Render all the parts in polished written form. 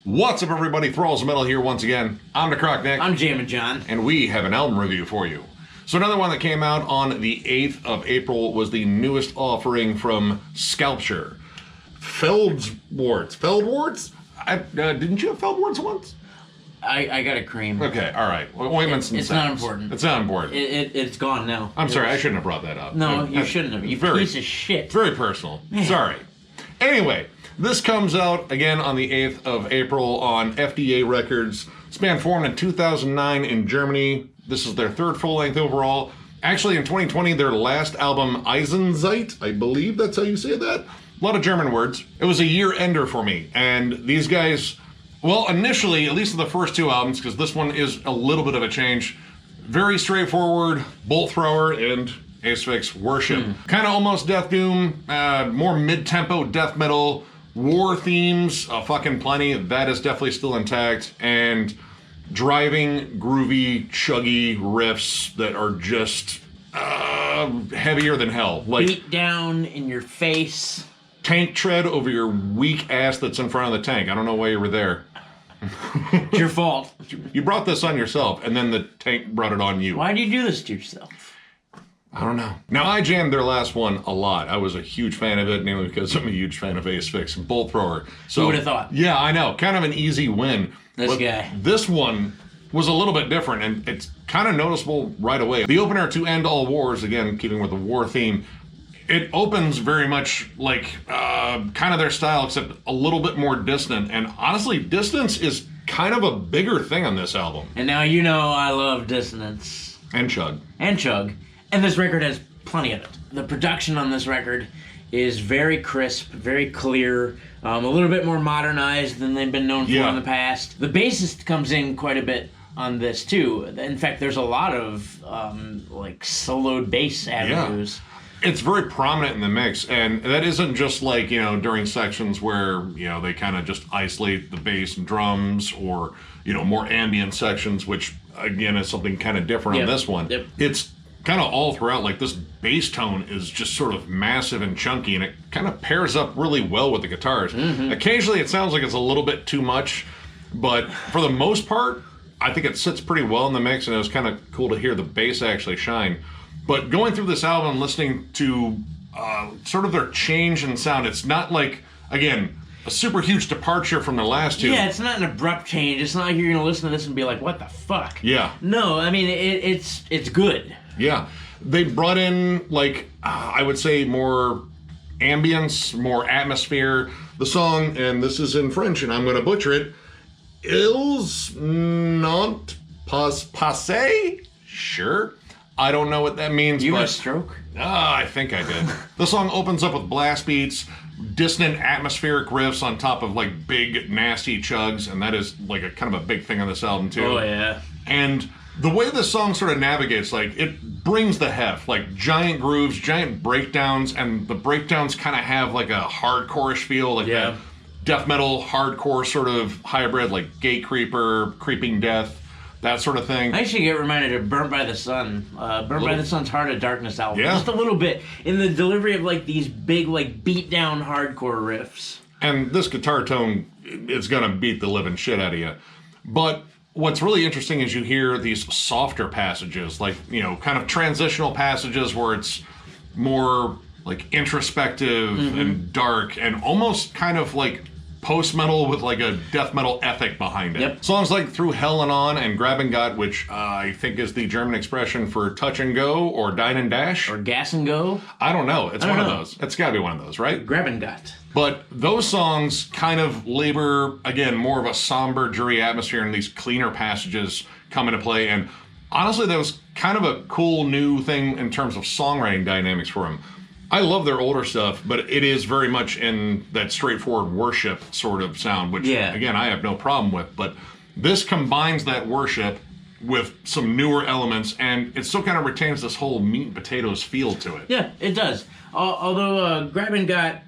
What's up, everybody? Thralls of Metal here once again. I'm Necrotic Nick. I'm Jammin John. And we have an album review for you. So another one that came out on the 8th of April was the newest offering from Scalpture. Feldwärts. Feldwärts? Didn't you have Feldwärts once? I got a cream. Okay, all right. Ointments and It's not scents. important. It's not important. It's gone now. I'm sorry, I shouldn't have brought that up. No, you shouldn't have. You piece of shit. Very personal. Sorry. Anyway, this comes out again on the 8th of April on FDA Records. This band formed in 2009 in Germany. This is their third full-length overall. Actually, in 2020, their last album, Eisenzeit, I believe that's how you say that. A lot of German words. It was a year-ender for me. And these guys, well, initially, at least the first two albums, because this one is a little bit of a change, very straightforward, bolt thrower, and Asphyx worship. Kind of almost death doom, more mid-tempo death metal, war themes, fucking plenty. That is definitely still intact. And driving, groovy, chuggy riffs that are just heavier than hell. Like beat down in your face. Tank tread over your weak ass that's in front of the tank. I don't know why you were there. It's your fault. You brought this on yourself, and then the tank brought it on you. Why do you do this to yourself? I don't know. Now, I jammed their last one a lot. I was a huge fan of it, mainly because I'm a huge fan of Asphyx and Bolt Thrower. So, who would have thought? Yeah, I know. Kind of an easy win. This guy. This one was a little bit different, and it's kind of noticeable right away. The opener to End All Wars, again, keeping with the war theme, it opens very much like kind of their style, except a little bit more distant. And honestly, distance is kind of a bigger thing on this album. And now you know I love dissonance. And chug. And chug. And this record has plenty of it. The production on this record is very crisp, very clear, a little bit more modernized than they've been known for in the past. The bassist comes in quite a bit on this too. In fact, there's a lot of like soloed bass avenues. Yeah. It's very prominent in the mix, and that isn't just like, you know, during sections where, you know, they kind of just isolate the bass and drums, or, you know, more ambient sections, which again is something kind of different on this one. It's kind of all throughout. Like, this bass tone is just sort of massive and chunky, and it kind of pairs up really well with the guitars. Occasionally it sounds like it's a little bit too much, but for the most part, I think it sits pretty well in the mix, and it was kind of cool to hear the bass actually shine. But going through this album, listening to sort of their change in sound, it's not like, again, a super huge departure from the last two. Yeah, it's not an abrupt change. It's not like you're going to listen to this and be like, what the fuck? Yeah. No, I mean, it's good. Yeah. They brought in, like, I would say more ambience, more atmosphere. The song, and this is in French, and I'm going to butcher it, Ils n'ont pas passé? Sure. I don't know what that means, You but... have a stroke? I think I did. The song opens up with blast beats, dissonant atmospheric riffs on top of, like, big, nasty chugs, and that is, like, a kind of a big thing on this album, too. Oh, yeah. And the way this song sort of navigates, like, it brings the heft, like, giant grooves, giant breakdowns, and the breakdowns kind of have, like, a hardcore-ish feel, like that death metal, hardcore sort of hybrid, like Gate Creeper, Creeping Death, that sort of thing. I actually get reminded of Burnt by the Sun. Burnt by the Sun's Heart of Darkness album. Yeah. Just a little bit in the delivery of, like, these big, like, beat-down hardcore riffs. And this guitar tone is going to beat the living shit out of you. But what's really interesting is you hear these softer passages, like, you know, kind of transitional passages where it's more, like, introspective and dark and almost kind of, like, post-metal with, like, a death metal ethic behind it. Songs like Through Hell and On and Grab and Got, which I think is the German expression for touch and go or dine and dash. Or Gas and Go. I don't know. It's one of those. It's got to be one of those, right? Grab and Got. But those songs kind of labor, again, more of a somber, dreary atmosphere, and these cleaner passages come into play. And honestly, that was kind of a cool new thing in terms of songwriting dynamics for him. I love their older stuff, but it is very much in that straightforward worship sort of sound, which, again, I have no problem with. But this combines that worship with some newer elements, and it still kind of retains this whole meat and potatoes feel to it. Yeah, it does. Although Grab and Got,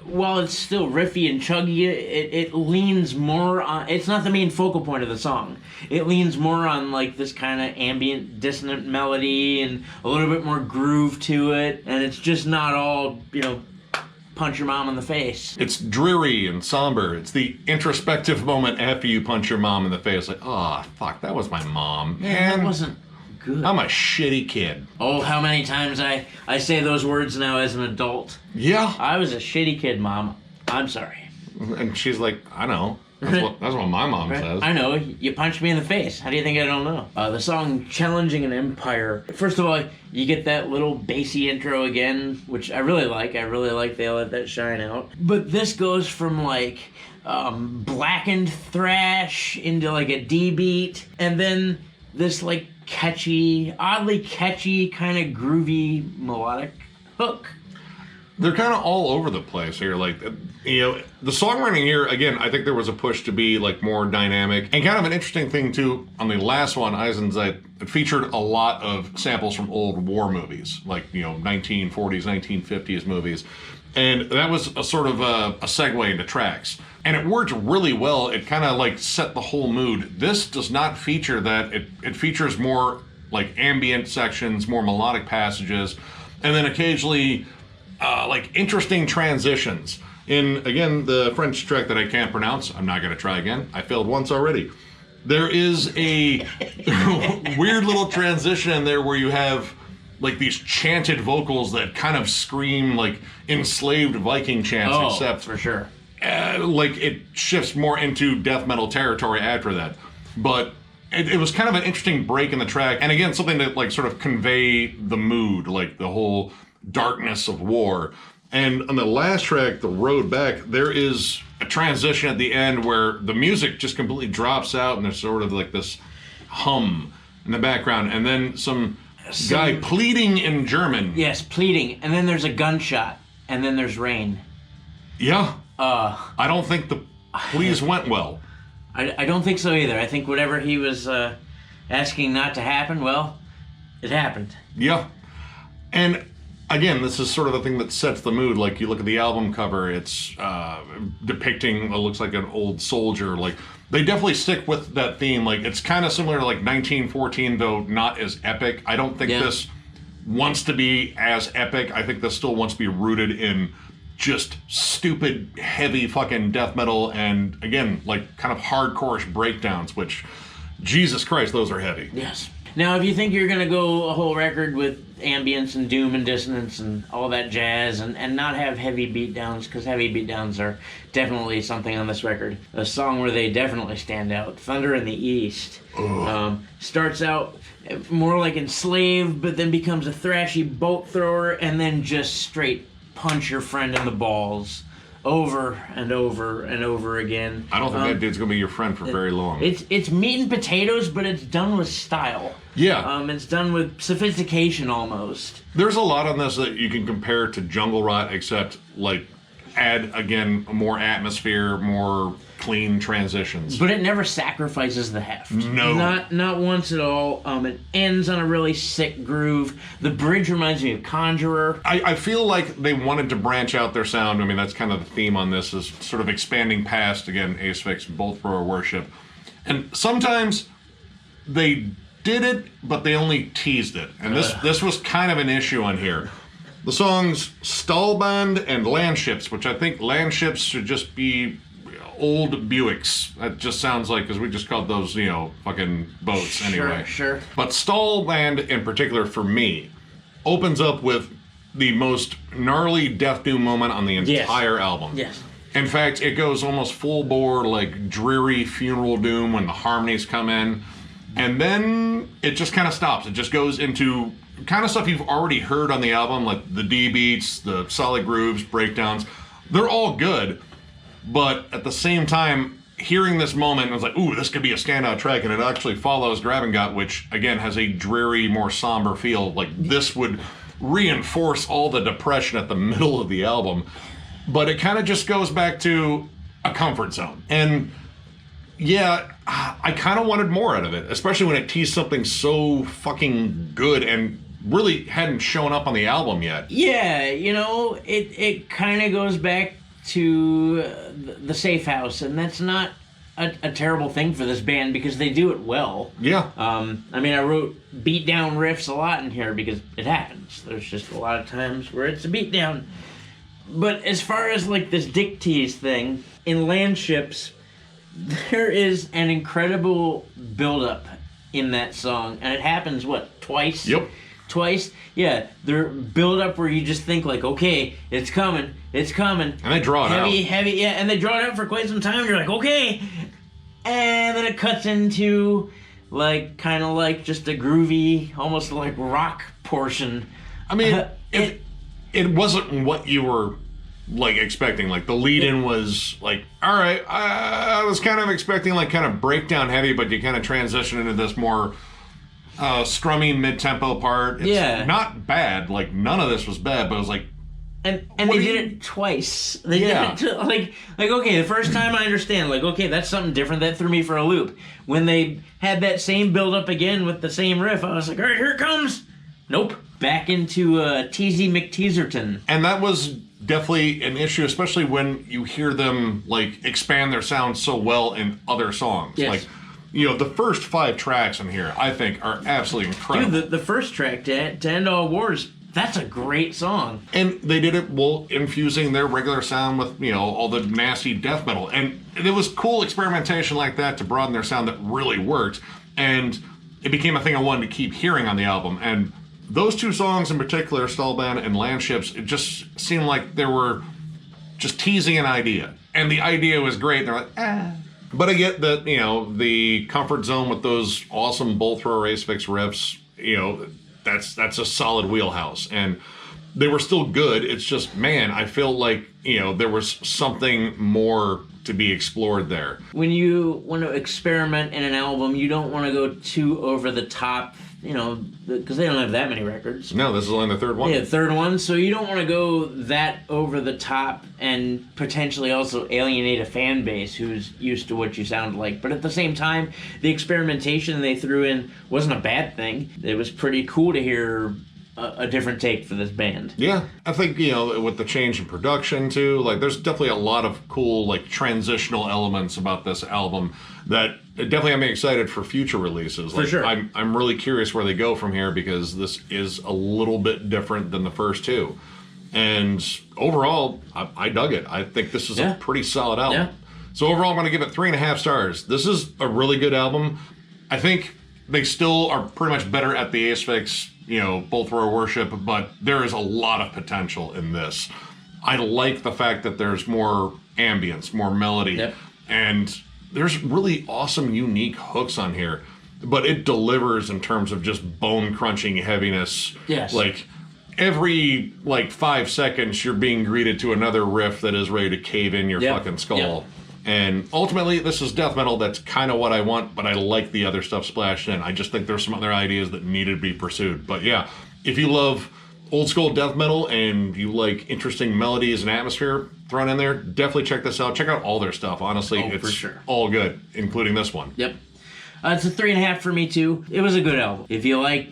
while it's still riffy and chuggy, it leans more on... It's not the main focal point of the song. It leans more on, like, this kind of ambient, dissonant melody and a little bit more groove to it. And it's just not all, you know, punch your mom in the face. It's dreary and somber. It's the introspective moment after you punch your mom in the face. Like, oh, fuck, that was my mom. Man, that wasn't good. I'm a shitty kid. Oh, how many times I say those words now as an adult. Yeah. I was a shitty kid, Mom. I'm sorry. And she's like, I know. That's what my mom says. I know. You punched me in the face. How do you think I don't know? The song Challenging an Empire. First of all, you get that little bassy intro again, which I really like. I really like they let that shine out. But this goes from like blackened thrash into like a D beat, and then this like oddly catchy, kind of groovy melodic hook. They're kind of all over the place here. Like, you know, the songwriting here, again, I think there was a push to be like more dynamic. And kind of an interesting thing too, on the last one, Eisenstein, it featured a lot of samples from old war movies, like, you know, 1940s, 1950s movies. And that was a sort of a segue into tracks. And it worked really well. It kind of like set the whole mood. This does not feature that. It features more like ambient sections, more melodic passages, and then occasionally like interesting transitions. In, again, the French track that I can't pronounce, I'm not going to try again. I failed once already. There is a weird little transition in there where you have like these chanted vocals that kind of scream like enslaved Viking chants, except for sure. Like it shifts more into death metal territory after that. But it was kind of an interesting break in the track. And again, something to like sort of convey the mood, like the whole darkness of war. And on the last track, The Road Back, there is a transition at the end where the music just completely drops out and there's sort of like this hum in the background. And then some guy pleading in German. Yes, pleading. And then there's a gunshot. And then there's rain. Yeah. I don't think the pleas went well. I don't think so either. I think whatever he was asking not to happen, well, it happened. Yeah. And again, this is sort of the thing that sets the mood. Like, you look at the album cover, it's depicting what looks like an old soldier. Like, they definitely stick with that theme. Like, it's kind of similar to, like, 1914, though not as epic. I don't think this wants to be as epic. I think this still wants to be rooted in just stupid, heavy fucking death metal and, again, like, kind of hardcore-ish breakdowns, which, Jesus Christ, those are heavy. Yes. Now, if you think you're going to go a whole record with ambience and doom and dissonance and all that jazz and not have heavy beatdowns, because heavy beatdowns are definitely something on this record, a song where they definitely stand out, Thunder in the East, starts out more like enslaved, but then becomes a thrashy boat thrower, and then just straight punch your friend in the balls over and over and over again. I don't think that dude's gonna be your friend for very long. It's meat and potatoes, but it's done with style. Yeah. It's done with sophistication almost. There's a lot on this that you can compare to Jungle Rot, except like add again more atmosphere, more clean transitions. But it never sacrifices the heft. No. Not once at all. It ends on a really sick groove. The bridge reminds me of Conjurer. I feel like they wanted to branch out their sound. I mean, that's kind of the theme on this, is sort of expanding past, again, Asphyx, Bolt Thrower Worship. And sometimes they did it, but they only teased it. And this was kind of an issue on here. The songs Stahlband and Landships, which I think Landships should just be old Buicks. That just sounds like, because we just called those, you know, fucking boats anyway. Sure. But Stahlband in particular, for me, opens up with the most gnarly death doom moment on the entire album. Yes. In fact, it goes almost full bore, like dreary funeral doom when the harmonies come in. And then it just kind of stops. It just goes into kind of stuff you've already heard on the album, like the D beats, the solid grooves, breakdowns. They're all good. But at the same time, hearing this moment, I was like, ooh, this could be a standout track. And it actually follows Grab and Got, which, again, has a dreary, more somber feel. Like, this would reinforce all the depression at the middle of the album. But it kind of just goes back to a comfort zone. And, yeah, I kind of wanted more out of it, especially when it teased something so fucking good and really hadn't shown up on the album yet. Yeah, you know, it kind of goes back to the safe house, and that's not a terrible thing for this band because they do it well. Yeah. I mean, I wrote beat down riffs a lot in here because it happens. There's just a lot of times where it's a beat down. But as far as like this dick tease thing, in Landships, there is an incredible buildup in that song, and it happens twice? Yep. Twice? Yeah, there buildup where you just think like, okay, it's coming. And they draw it out. Heavy, yeah, and they draw it out for quite some time. You're like, okay, and then it cuts into like kind of like just a groovy, almost like rock portion. I mean, it wasn't what you were like expecting. Like the lead-in was like, all right, I was kind of expecting like kind of breakdown heavy, but you kind of transition into this more strummy mid-tempo part. It's not bad. Like none of this was bad, but it was like, and they did it twice. They did it like okay, the first time I understand, like okay, that's something different. That threw me for a loop. When they had that same build-up again with the same riff, I was like, all right, here it comes. Nope. Back into Teasy McTeaserton. And that was definitely an issue, especially when you hear them like expand their sound so well in other songs. Yes. Like, you know, the first 5 tracks in here, I think, are absolutely incredible. Dude, the first track, to End All Wars, that's a great song. And they did it while infusing their regular sound with, you know, all the nasty death metal. And there was cool experimentation like that to broaden their sound that really worked. And it became a thing I wanted to keep hearing on the album. And those 2 songs in particular, Stallband and Landships, it just seemed like they were just teasing an idea. And the idea was great. They're like, ah. But I get that, you know, the comfort zone with those awesome bolt thrower race fix riffs, you know, that's a solid wheelhouse. And they were still good. It's just, man, I feel like, you know, there was something more to be explored there. When you want to experiment in an album, you don't want to go too over the top, you know, because they don't have that many records. No, this is only the 3rd one. Yeah, 3rd one. So you don't want to go that over the top and potentially also alienate a fan base who's used to what you sound like. But at the same time, the experimentation they threw in wasn't a bad thing. It was pretty cool to hear a different take for this band. Yeah, I think, you know, with the change in production too, like there's definitely a lot of cool like transitional elements about this album that it definitely got me excited for future releases. Like, for sure. I'm really curious where they go from here because this is a little bit different than the first 2. And overall, I dug it. I think this is a pretty solid album. Yeah. So overall, I'm going to give it 3.5 stars. This is a really good album. I think they still are pretty much better at the Asphyx, you know, bolt thrower worship, but there is a lot of potential in this. I like the fact that there's more ambience, more melody, and there's really awesome, unique hooks on here, but it delivers in terms of just bone-crunching heaviness. Yes. Like, every, 5 seconds, you're being greeted to another riff that is ready to cave in your fucking skull. Yep. And ultimately, this is death metal. That's kind of what I want, but I like the other stuff splashed in. I just think there's some other ideas that needed to be pursued. But yeah, if you love old school death metal and you like interesting melodies and atmosphere thrown in there, definitely check this out. Check out all their stuff. Honestly, it's all good, including this one. Yep. It's a 3.5 for me, too. It was a good album. If you like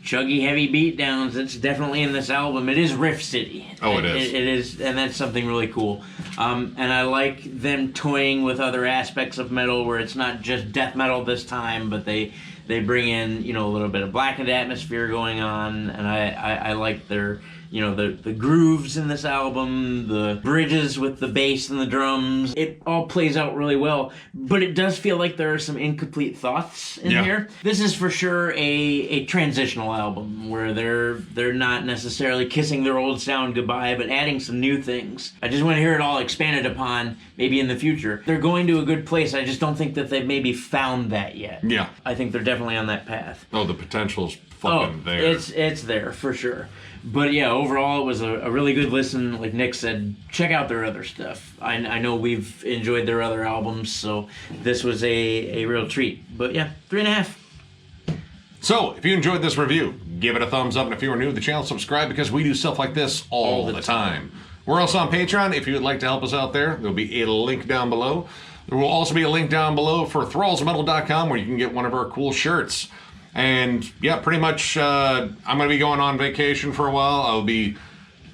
chuggy, heavy beatdowns, it's definitely in this album. It is Riff City. Oh, it is. It is, and that's something really cool. And I like them toying with other aspects of metal where it's not just death metal this time, but they bring in, you know, a little bit of blackened atmosphere going on, and I like their, you know, the grooves in this album, the bridges with the bass and the drums. It all plays out really well, but it does feel like there are some incomplete thoughts in here. This is for sure a transitional album where they're not necessarily kissing their old sound goodbye, but adding some new things. I just want to hear it all expanded upon maybe in the future. They're going to a good place. I just don't think that they've maybe found that yet. Yeah. I think they're definitely on that path. Oh, the potential's fucking there. It's there for sure. But yeah, overall, it was a really good listen. Like Nick said, check out their other stuff. I know we've enjoyed their other albums, so this was a real treat. But yeah, 3.5. So, if you enjoyed this review, give it a thumbs up, and if you are new to the channel, subscribe, because we do stuff like this all the time. We're also on Patreon. If you would like to help us out there, there'll be a link down below. There will also be a link down below for thrallsmetal.com where you can get one of our cool shirts. And yeah, pretty much I'm going to be going on vacation for a while. I'll be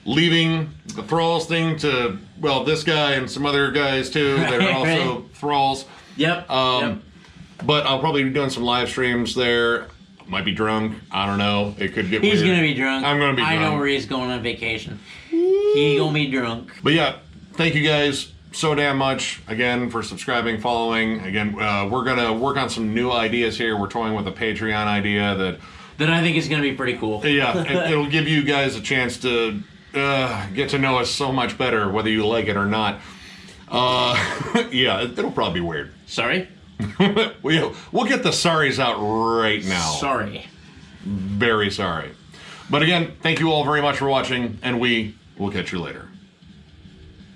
leaving the Thralls thing to, well, this guy and some other guys too that are also Thralls. Yep. But I'll probably be doing some live streams there. Might be drunk. I don't know. It could get weird. He's going to be drunk. I'm going to be drunk. I know where he's going on vacation. He gonna be drunk. But yeah, thank you guys so damn much again for subscribing, following. Again, we're gonna work on some new ideas here. We're toying with a Patreon idea that I think is gonna be pretty cool. Yeah, it'll give you guys a chance to get to know us so much better, whether you like it or not. Yeah, it'll probably be weird. Sorry? We'll get the sorries out right now. Sorry. Very sorry. But again, thank you all very much for watching, and we will catch you later.